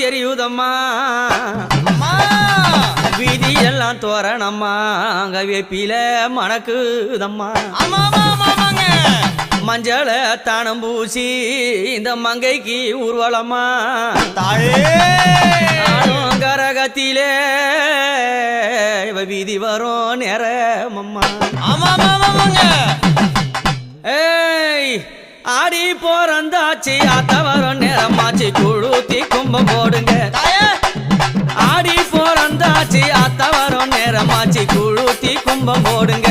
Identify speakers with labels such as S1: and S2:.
S1: எரியுதம்மா வீதி எல்லாம் தோரணம்மா அங்க வேப்பில மணக்குதம்மா மஞ்சள தானம் பூசி இந்த மங்கைக்கு ஊர்வலமா கரகத்திலே வீதி வரும் நேரமம்மா ஏய் ஆடி போறந்தாச்சு ஆத்த வரும் நேரமாச்சு குழுத்தி கும்பம் போடுங்க ஆடி போறந்தாச்சு ஆத்த வரும் நேரமாச்சு குழுத்தி கும்பம் போடுங்க